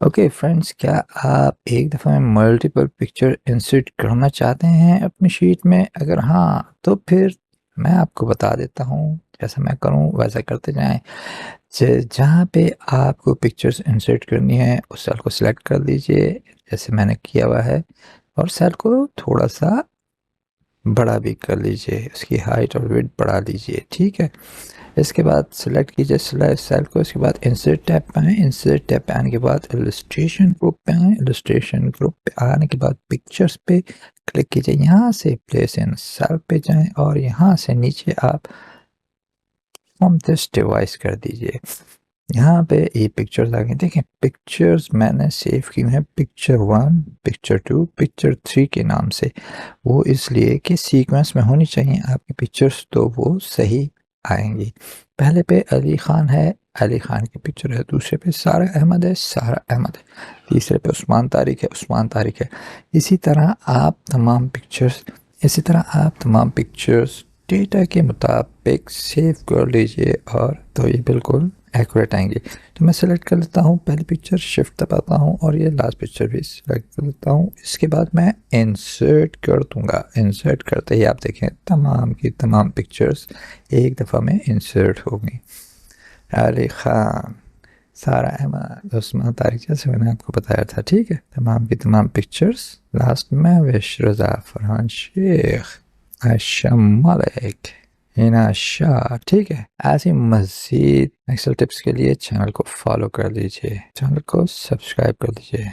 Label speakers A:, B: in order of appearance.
A: Okay friends, क्या आप एक दफ़ा में मल्टीपल पिक्चर इंसर्ट करना चाहते हैं अपनी शीट में? अगर हाँ, तो फिर मैं आपको बता देता हूँ, जैसा मैं करूँ वैसा करते जाएँ। जहाँ पे आपको पिक्चर्स इंसर्ट करनी है, उस सेल को सिलेक्ट कर लीजिए, जैसे मैंने किया हुआ है, और सेल को थोड़ा-सा बड़ा भी कर लीजिए, उसकी हाइट और विड्थ बढ़ा लीजिए, ठीक है? इसके बाद सेलेक्ट कीजिए सेल को, इसके बाद इंसर्ट टैब पे आएँ, इंसर्ट टैब पे आने के बाद इलस्ट्रेशन ग्रुप पे आएँ, इलस्ट्रेशन ग्रुप पे आने के बाद पिक्चर्स पे क्लिक कीजिए, यहाँ से प्लेस इन सेल पे जाएँ और यहाँ से नीचे आप फ्रॉम दिस डिवाइस कर दीजिए। यहाँ पे ये पिक्चर्स आ गई, देखें पिक्चर्स मैंने सेव की हैं पिक्चर 1, पिक्चर 2, पिक्चर 3 के नाम से। वो इसलिए कि सीक्वेंस में होनी चाहिए आपकी पिक्चर्स, तो वो सही आएंगी। पहले पे अली खान है, अली खान की पिक्चर है। दूसरे पे सारा अहमद है, सारा अहमद है। तीसरे पे उस्मान तारिक है, उस्मान तारिक है। इसी तरह आप तमाम पिक्चर्स डेटा के मुताबिक सेव कर लीजिए, और तो ये बिल्कुल एक्यूरेट आएंगे। तो मैं सेलेक्ट कर लेता हूँ पहली पिक्चर, शिफ्ट दबाता हूँ और ये लास्ट पिक्चर भी सेलेक्ट कर लेता हूँ। इसके बाद मैं इंसर्ट कर दूंगा। इंसर्ट करते ही आप देखें तमाम की तमाम पिक्चर्स एक दफ़ा में इंसर्ट हो गई। अली खान, सारा अहमद, उस्मान तारिक, जैसे मैंने आपको बताया था, ठीक है? तमाम की तमाम पिक्चर्स। लास्ट में विश रजा, फरहान शेख, आयशा मलिक, हिना शाह, ठीक है? ऐसी मज़ीद एक्सेल टिप्स के लिए चैनल को फॉलो कर लीजिए, चैनल को सब्सक्राइब कर लीजिए।